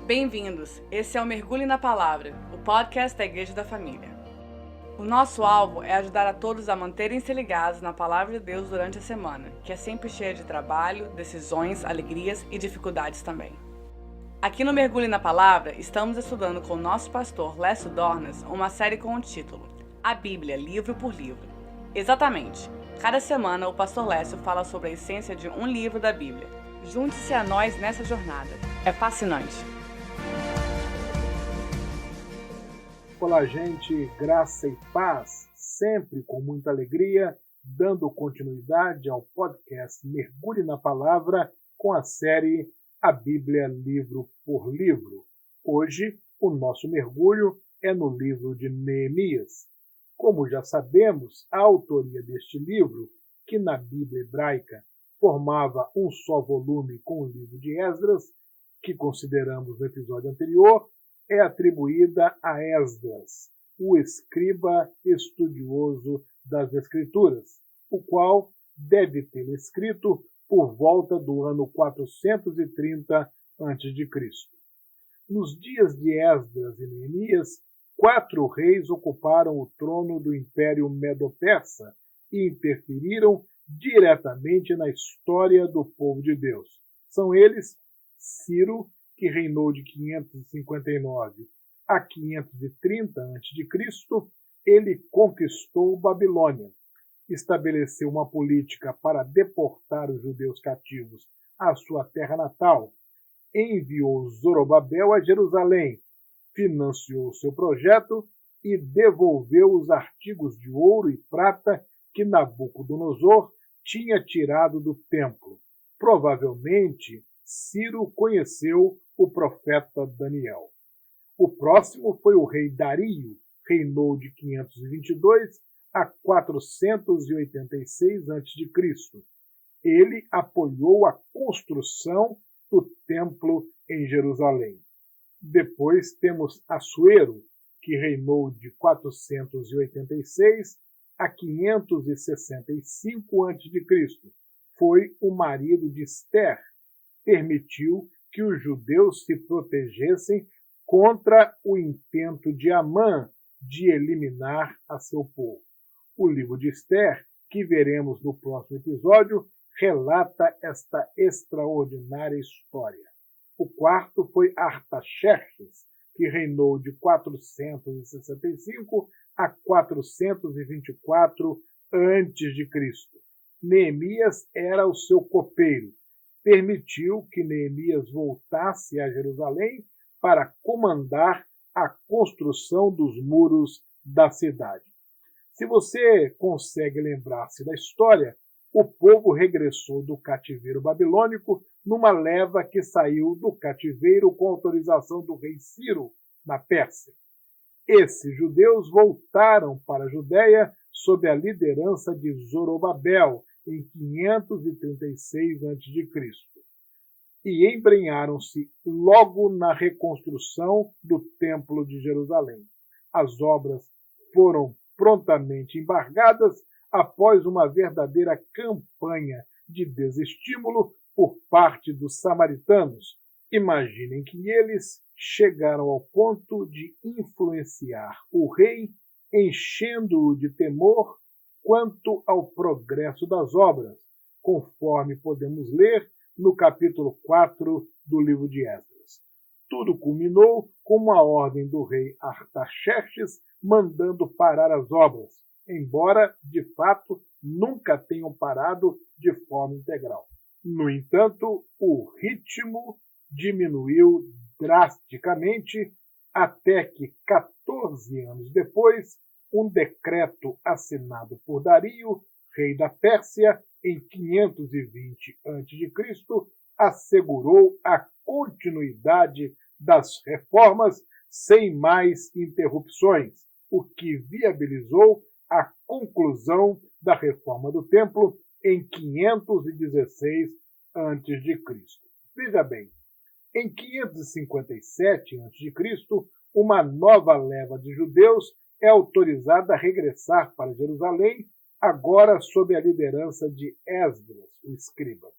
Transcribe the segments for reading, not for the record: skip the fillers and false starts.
Bem-vindos! Esse é o Mergulhe na Palavra, o podcast da Igreja da Família. O nosso alvo é ajudar a todos a manterem-se ligados na Palavra de Deus durante a semana, que é sempre cheia de trabalho, decisões, alegrias e dificuldades também. Aqui no Mergulhe na Palavra, estamos estudando com o nosso pastor Lécio Dornas uma série com o título A Bíblia, Livro por Livro. Exatamente! Cada semana o pastor Lécio fala sobre a essência de um livro da Bíblia. Junte-se a nós nessa jornada. É fascinante! Olá, gente, graça e paz, sempre com muita alegria, dando continuidade ao podcast Mergulhe na Palavra com a série A Bíblia Livro por Livro. Hoje, o nosso mergulho é no livro de Neemias. Como já sabemos, a autoria deste livro, que na Bíblia hebraica formava um só volume com o livro de Esdras, que consideramos no episódio anterior, é atribuída a Esdras, o escriba estudioso das Escrituras, o qual deve ter escrito por volta do ano 430 a.C. Nos dias de Esdras e Neemias, 4 reis ocuparam o trono do Império Medo-Persa e interferiram diretamente na história do povo de Deus. São eles Ciro, que reinou de 559 a 530 a.C., ele conquistou Babilônia, estabeleceu uma política para deportar os judeus cativos à sua terra natal, enviou Zorobabel a Jerusalém, financiou seu projeto e devolveu os artigos de ouro e prata que Nabucodonosor tinha tirado do templo. Provavelmente, Ciro conheceu o profeta Daniel. O próximo foi o rei Dario, reinou de 522 a 486 a.C. Ele apoiou a construção do templo em Jerusalém. Depois temos Assuero, que reinou de 486 a 565 a.C. Foi o marido de Ester. Permitiu que os judeus se protegessem contra o intento de Amã de eliminar a seu povo. O livro de Ester, que veremos no próximo episódio, relata esta extraordinária história. O quarto foi Artaxerxes, que reinou de 465 a 424 a.C. Neemias era o seu copeiro. Permitiu que Neemias voltasse a Jerusalém para comandar a construção dos muros da cidade. Se você consegue lembrar-se da história, o povo regressou do cativeiro babilônico numa leva que saiu do cativeiro com autorização do rei Ciro, na Pérsia. Esses judeus voltaram para a Judéia sob a liderança de Zorobabel, em 536 a.C., e embrenharam-se logo na reconstrução do Templo de Jerusalém. As obras foram prontamente embargadas após uma verdadeira campanha de desestímulo por parte dos samaritanos. Imaginem que eles chegaram ao ponto de influenciar o rei, enchendo-o de temor quanto ao progresso das obras, conforme podemos ler no capítulo 4 do livro de Esdras. Tudo culminou com uma ordem do rei Artaxerxes mandando parar as obras, embora, de fato, nunca tenham parado de forma integral. No entanto, o ritmo diminuiu drasticamente até que, 14 anos depois, um decreto assinado por Dario, rei da Pérsia, em 520 a.C., assegurou a continuidade das reformas sem mais interrupções, o que viabilizou a conclusão da reforma do templo em 516 a.C. Veja bem, em 557 a.C., uma nova leva de judeus é autorizada a regressar para Jerusalém, agora sob a liderança de Esdras, o escriba.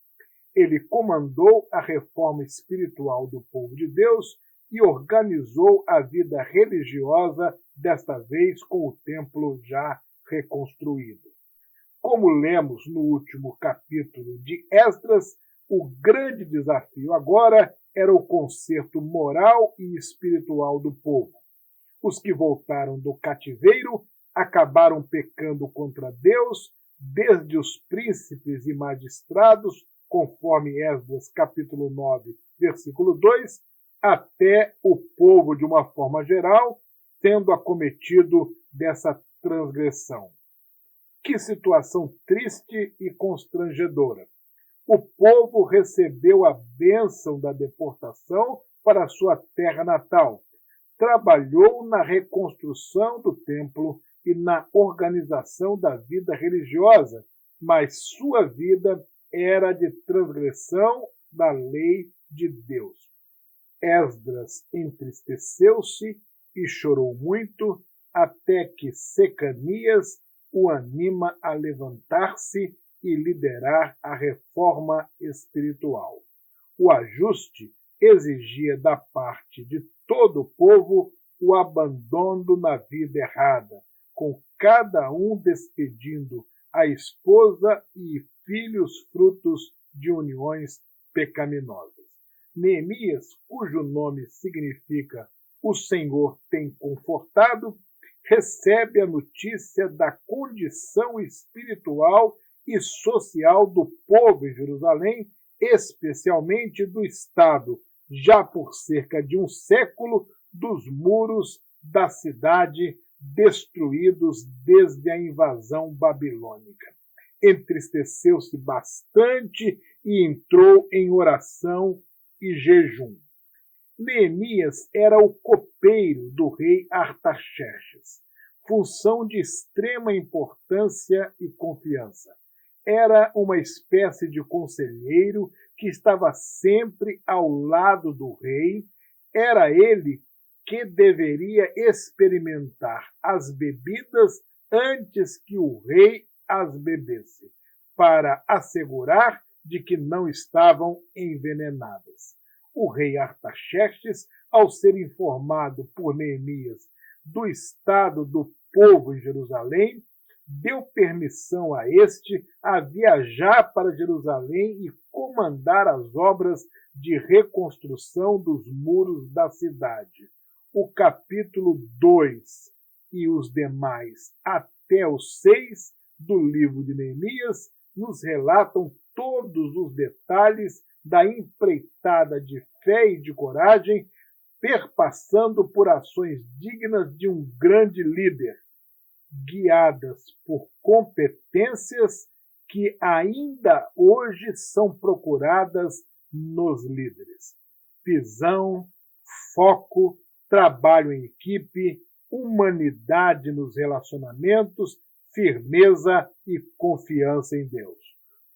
Ele comandou a reforma espiritual do povo de Deus e organizou a vida religiosa, desta vez com o templo já reconstruído. Como lemos no último capítulo de Esdras, o grande desafio agora era o conserto moral e espiritual do povo. Os que voltaram do cativeiro acabaram pecando contra Deus, desde os príncipes e magistrados, conforme Esdras capítulo 9, versículo 2, até o povo de uma forma geral, tendo acometido dessa transgressão. Que situação triste e constrangedora! O povo recebeu a bênção da deportação para sua terra natal, trabalhou na reconstrução do templo e na organização da vida religiosa, mas sua vida era de transgressão da lei de Deus. Esdras entristeceu-se e chorou muito, até que Secanias o anima a levantar-se e liderar a reforma espiritual. O ajuste exigia da parte de todo o povo o abandono na vida errada, com cada um despedindo a esposa e filhos frutos de uniões pecaminosas. Neemias, cujo nome significa "o Senhor tem confortado", recebe a notícia da condição espiritual e social do povo em Jerusalém, especialmente do Estado, já por cerca de um século, dos muros da cidade destruídos desde a invasão babilônica. Entristeceu-se bastante e entrou em oração e jejum. Neemias era o copeiro do rei Artaxerxes, função de extrema importância e confiança. Era uma espécie de conselheiro que estava sempre ao lado do rei. Era ele que deveria experimentar as bebidas antes que o rei as bebesse, para assegurar de que não estavam envenenadas. O rei Artaxerxes, ao ser informado por Neemias do estado do povo em Jerusalém, deu permissão a este a viajar para Jerusalém e comandar as obras de reconstrução dos muros da cidade. O capítulo 2 e os demais até o 6 do livro de Neemias nos relatam todos os detalhes da empreitada de fé e de coragem, perpassando por ações dignas de um grande líder, guiadas por competências que ainda hoje são procuradas nos líderes: visão, foco, trabalho em equipe, humanidade nos relacionamentos, firmeza e confiança em Deus.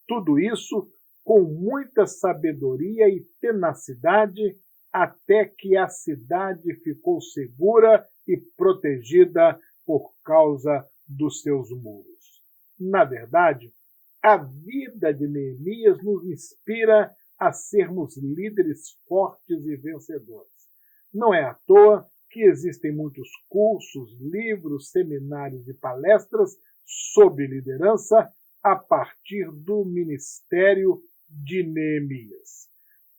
Tudo isso com muita sabedoria e tenacidade, até que a cidade ficou segura e protegida por causa dos seus muros. Na verdade, a vida de Neemias nos inspira a sermos líderes fortes e vencedores. Não é à toa que existem muitos cursos, livros, seminários e palestras sobre liderança a partir do ministério de Neemias.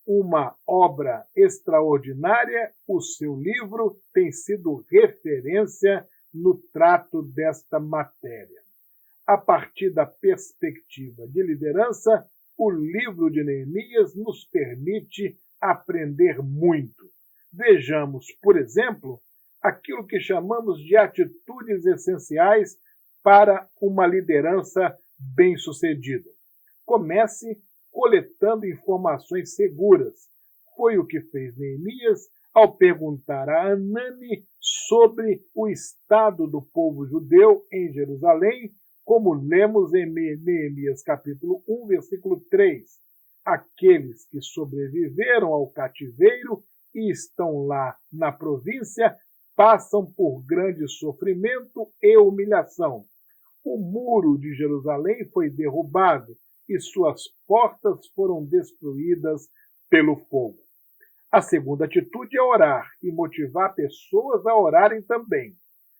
Uma obra extraordinária, o seu livro tem sido referência no trato desta matéria. A partir da perspectiva de liderança, o livro de Neemias nos permite aprender muito. Vejamos, por exemplo, aquilo que chamamos de atitudes essenciais para uma liderança bem-sucedida. Comece coletando informações seguras. Foi o que fez Neemias ao perguntar a Anani sobre o estado do povo judeu em Jerusalém, como lemos em Neemias capítulo 1, versículo 3. Aqueles que sobreviveram ao cativeiro e estão lá na província passam por grande sofrimento e humilhação. O muro de Jerusalém foi derrubado e suas portas foram destruídas pelo fogo. A segunda atitude é orar e motivar pessoas a orarem também.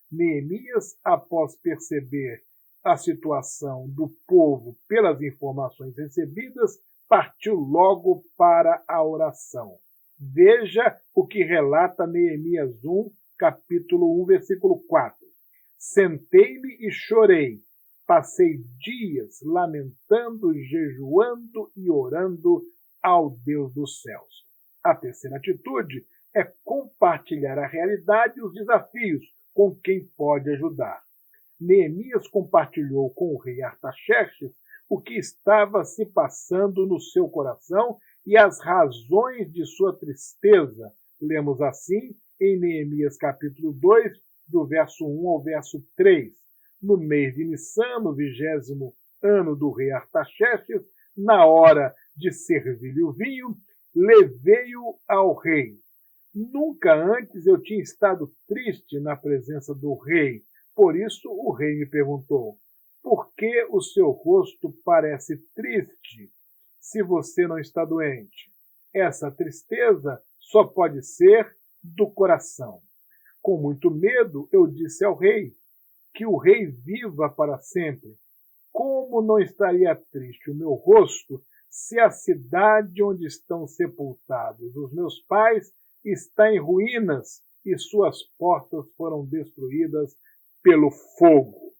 Neemias, após perceber a situação do povo pelas informações recebidas, partiu logo para a oração. Veja o que relata Neemias 1, capítulo 1, versículo 4. Sentei-me e chorei, passei dias lamentando, jejuando e orando ao Deus dos céus. A terceira atitude é compartilhar a realidade e os desafios com quem pode ajudar. Neemias compartilhou com o rei Artaxerxes o que estava se passando no seu coração e as razões de sua tristeza. Lemos assim em Neemias capítulo 2, do verso 1 ao verso 3. No mês de Nissan, no 20º ano do rei Artaxerxes, na hora de servir-lhe o vinho, levei-o ao rei. Nunca antes eu tinha estado triste na presença do rei. Por isso o rei me perguntou: por que o seu rosto parece triste, se você não está doente? Essa tristeza só pode ser do coração. Com muito medo, eu disse ao rei: que o rei viva para sempre. Como não estaria triste o meu rosto se a cidade onde estão sepultados os meus pais está em ruínas e suas portas foram destruídas pelo fogo?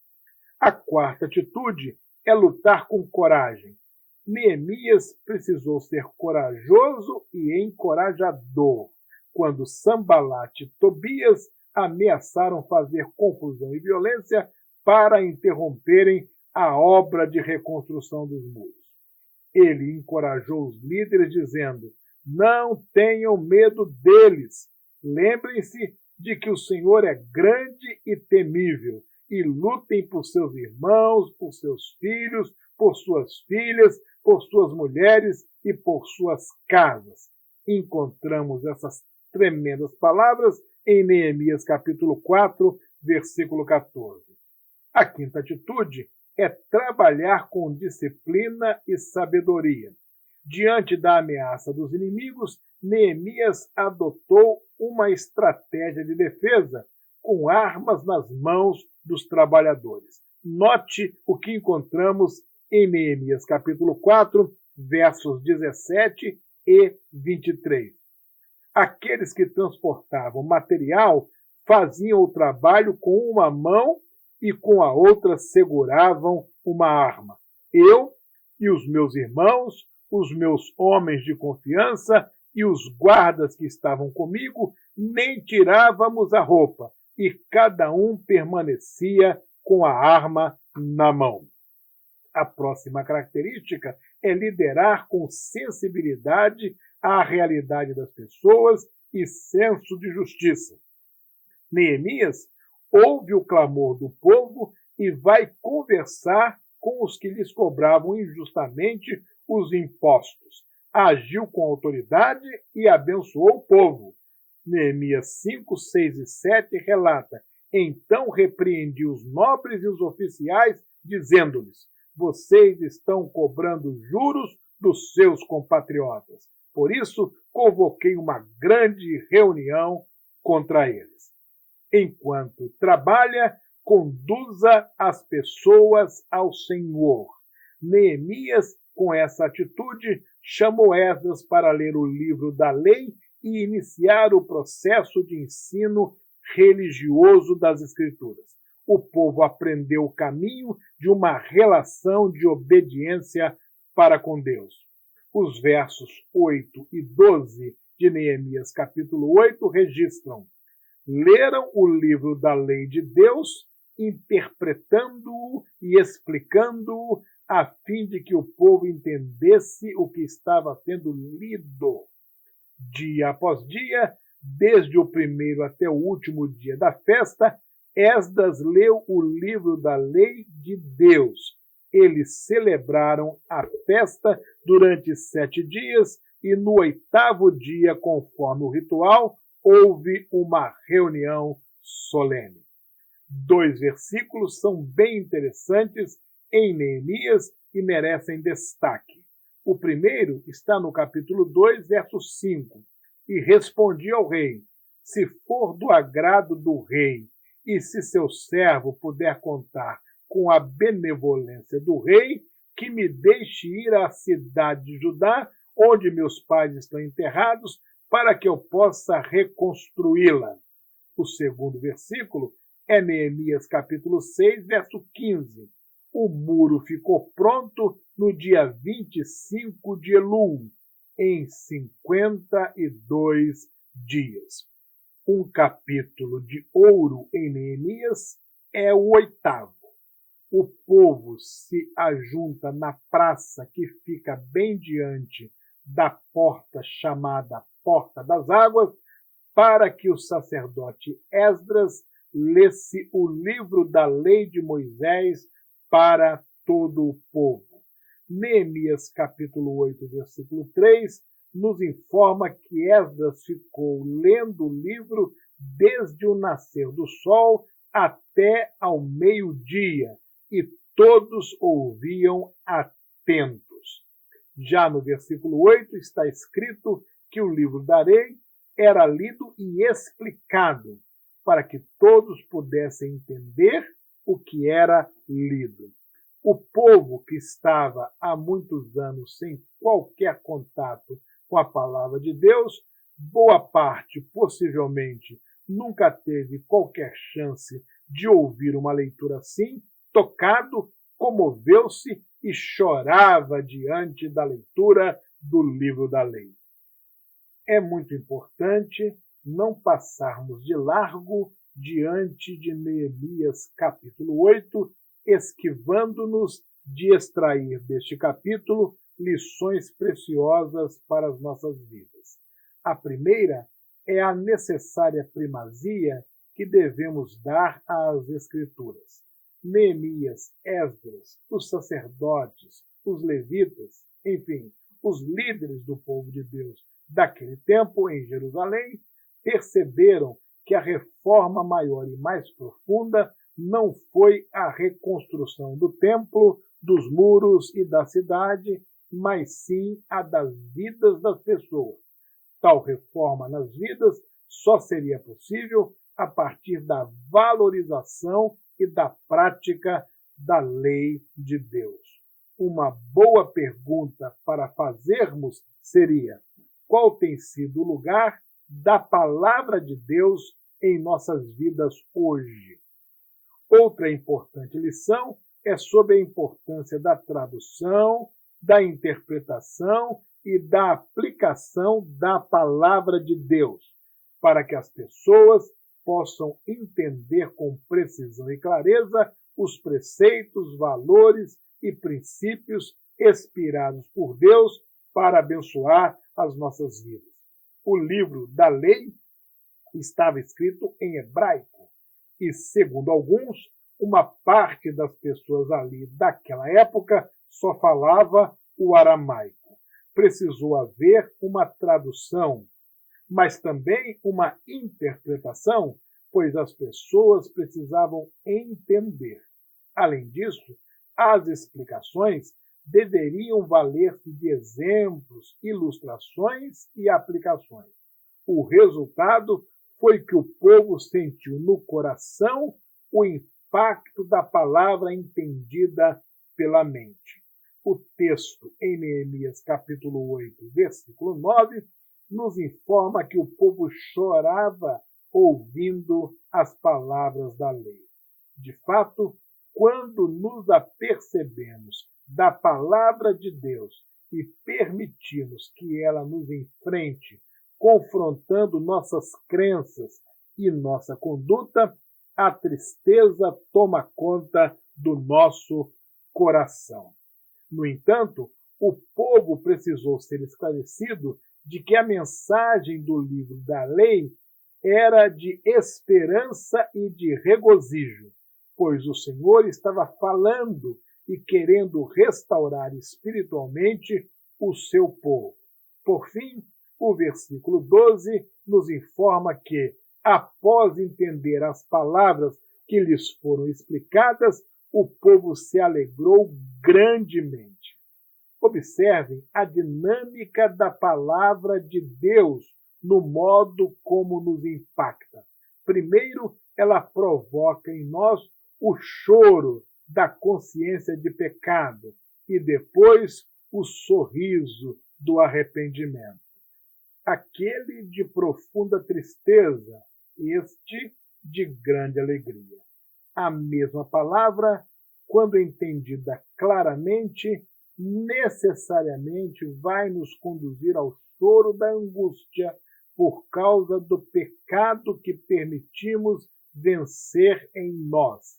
A quarta atitude é lutar com coragem. Neemias precisou ser corajoso e encorajador quando Sambalat e Tobias ameaçaram fazer confusão e violência para interromperem a obra de reconstrução dos muros. Ele encorajou os líderes dizendo: não tenham medo deles. Lembrem-se de que o Senhor é grande e temível e lutem por seus irmãos, por seus filhos, por suas filhas, por suas mulheres e por suas casas. Encontramos essas tremendas palavras em Neemias capítulo 4, versículo 14. A quinta atitude é trabalhar com disciplina e sabedoria. Diante da ameaça dos inimigos, Neemias adotou uma estratégia de defesa com armas nas mãos dos trabalhadores. Note o que encontramos em Neemias capítulo 4, versos 17 e 23. Aqueles que transportavam material faziam o trabalho com uma mão e com a outra seguravam uma arma. Eu e os meus irmãos, os meus homens de confiança e os guardas que estavam comigo, nem tirávamos a roupa, e cada um permanecia com a arma na mão. A próxima característica é liderar com sensibilidade à realidade das pessoas e senso de justiça. Neemias ouve o clamor do povo e vai conversar com os que lhes cobravam injustamente os impostos. Agiu com autoridade e abençoou o povo. Neemias 5, 6 e 7 relata: então repreendi os nobres e os oficiais, dizendo-lhes: vocês estão cobrando juros dos seus compatriotas. Por isso, convoquei uma grande reunião contra eles. Enquanto trabalha, conduza as pessoas ao Senhor. Neemias, com essa atitude, chamou Esdras para ler o livro da lei e iniciar o processo de ensino religioso das Escrituras. O povo aprendeu o caminho de uma relação de obediência para com Deus. Os versos 8 e 12 de Neemias capítulo 8 registram: leram o livro da lei de Deus, interpretando-o e explicando-o, a fim de que o povo entendesse o que estava sendo lido. Dia após dia, desde o primeiro até o último dia da festa, Esdras leu o livro da lei de Deus. Eles celebraram a festa durante 7 dias e no 8º dia, conforme o ritual, houve uma reunião solene. 2 versículos são bem interessantes em Neemias e merecem destaque. O primeiro está no capítulo 2, verso 5. e respondi ao rei: se for do agrado do rei, e se seu servo puder contar com a benevolência do rei, que me deixe ir à cidade de Judá, onde meus pais estão enterrados, para que eu possa reconstruí-la. O segundo versículo é Neemias capítulo 6, verso 15. O muro ficou pronto no dia 25 de Elul, em 52 dias. Um capítulo de ouro em Neemias é o 8º. O povo se ajunta na praça que fica bem diante da porta chamada Porta das Águas, para que o sacerdote Esdras lesse o livro da lei de Moisés para todo o povo. Neemias capítulo 8, versículo 3, nos informa que Esdras ficou lendo o livro desde o nascer do sol até ao meio-dia, e todos ouviam atentos. Já no versículo 8 está escrito que o livro da lei era lido e explicado, para que todos pudessem entender o que era lido. O povo que estava há muitos anos sem qualquer contato com a palavra de Deus, boa parte, possivelmente, nunca teve qualquer chance de ouvir uma leitura assim, tocado, comoveu-se e chorava diante da leitura do livro da lei. É muito importante não passarmos de largo diante de Neemias capítulo 8, esquivando-nos de extrair deste capítulo lições preciosas para as nossas vidas. A primeira é a necessária primazia que devemos dar às Escrituras. Neemias, Esdras, os sacerdotes, os levitas, enfim, os líderes do povo de Deus daquele tempo em Jerusalém, perceberam que a reforma maior e mais profunda não foi a reconstrução do templo, dos muros e da cidade, mas sim a das vidas das pessoas. Tal reforma nas vidas só seria possível a partir da valorização e da prática da lei de Deus. Uma boa pergunta para fazermos seria: qual tem sido o lugar da palavra de Deus em nossas vidas hoje? Outra importante lição é sobre a importância da tradução, da interpretação e da aplicação da palavra de Deus, para que as pessoas possam entender com precisão e clareza os preceitos, valores e princípios inspirados por Deus para abençoar as nossas vidas. O livro da lei estava escrito em hebraico e, segundo alguns, uma parte das pessoas ali daquela época só falava o aramaico. Precisou haver uma tradução, mas também uma interpretação, pois as pessoas precisavam entender. Além disso, as explicações deveriam valer-se de exemplos, ilustrações e aplicações. O resultado foi que o povo sentiu no coração o impacto da palavra entendida pela mente. O texto em Neemias capítulo 8, versículo 9, nos informa que o povo chorava ouvindo as palavras da lei. De fato, quando nos apercebemos da palavra de Deus e permitimos que ela nos enfrente, confrontando nossas crenças e nossa conduta, a tristeza toma conta do nosso coração. No entanto, o povo precisou ser esclarecido de que a mensagem do livro da lei era de esperança e de regozijo, pois o Senhor estava falando e querendo restaurar espiritualmente o seu povo. Por fim, o versículo 12 nos informa que, após entender as palavras que lhes foram explicadas, o povo se alegrou grandemente. Observem a dinâmica da palavra de Deus no modo como nos impacta. Primeiro, ela provoca em nós o choro da consciência de pecado e depois o sorriso do arrependimento. Aquele de profunda tristeza, este de grande alegria. A mesma palavra, quando entendida claramente, necessariamente vai nos conduzir ao choro da angústia por causa do pecado que permitimos vencer em nós,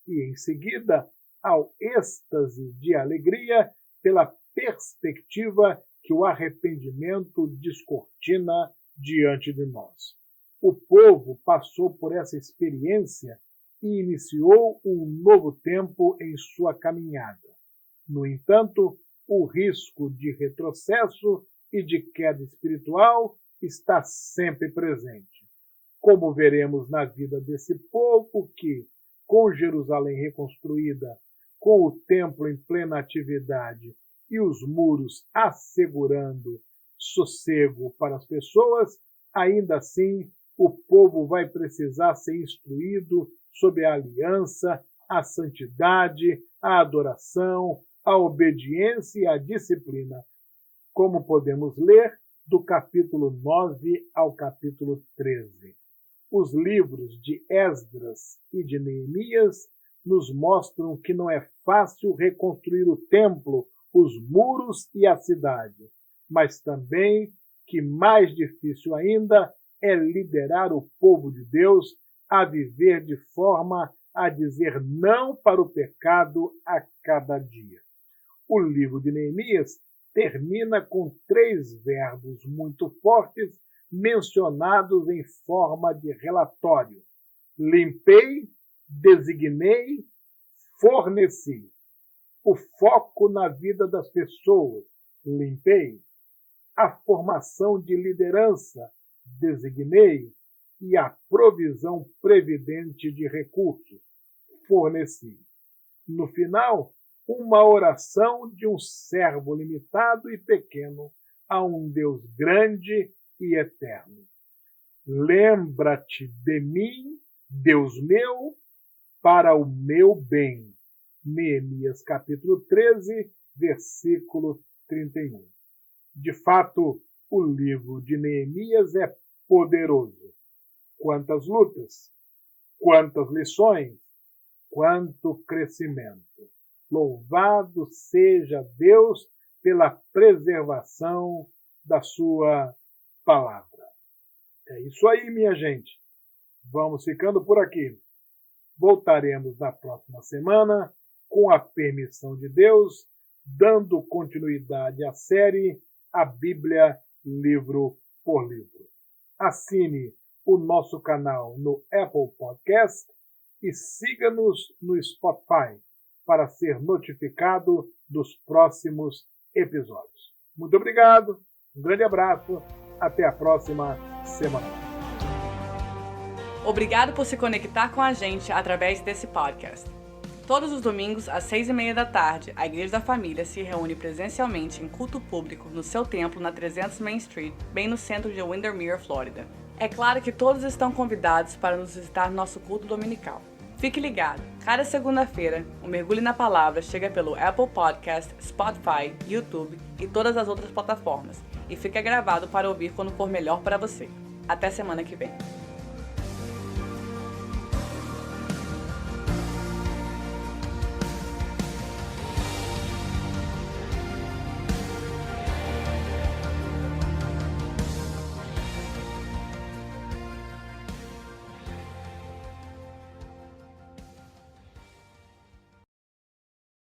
e em seguida ao êxtase de alegria pela perspectiva que o arrependimento descortina diante de nós. O povo passou por essa experiência e iniciou um novo tempo em sua caminhada. No entanto, o risco de retrocesso e de queda espiritual está sempre presente, como veremos na vida desse povo que, com Jerusalém reconstruída, com o templo em plena atividade e os muros assegurando sossego para as pessoas, ainda assim o povo vai precisar ser instruído sobre a aliança, a santidade, a adoração, a obediência e a disciplina, como podemos ler do capítulo 9 ao capítulo 13. Os livros de Esdras e de Neemias nos mostram que não é fácil reconstruir o templo, os muros e a cidade, mas também que mais difícil ainda é liderar o povo de Deus a viver de forma a dizer não para o pecado a cada dia. O livro de Neemias termina com 3 verbos muito fortes mencionados em forma de relatório: limpei, designei, forneci. O foco na vida das pessoas, limpei. A formação de liderança, designei. E a provisão previdente de recursos, forneci. No final, uma oração de um servo limitado e pequeno a um Deus grande e eterno. Lembra-te de mim, Deus meu, para o meu bem. Neemias capítulo 13, versículo 31. De fato, o livro de Neemias é poderoso. Quantas lutas, quantas lições, quanto crescimento. Louvado seja Deus pela preservação da sua palavra. É isso aí, minha gente. Vamos ficando por aqui. Voltaremos na próxima semana, com a permissão de Deus, dando continuidade à série A Bíblia, livro por livro. Assine o nosso canal no Apple Podcast e siga-nos no Spotify para ser notificado dos próximos episódios. Muito obrigado, um grande abraço, até a próxima semana. Obrigado por se conectar com a gente através desse podcast. Todos os domingos, às 6h30 da tarde, a Igreja da Família se reúne presencialmente em culto público no seu templo na 300 Main Street, bem no centro de Windermere, Flórida. É claro que todos estão convidados para nos visitar no nosso culto dominical. Fique ligado, cada segunda-feira, o Mergulho na Palavra chega pelo Apple Podcast, Spotify, YouTube e todas as outras plataformas, e fica gravado para ouvir quando for melhor para você. Até semana que vem.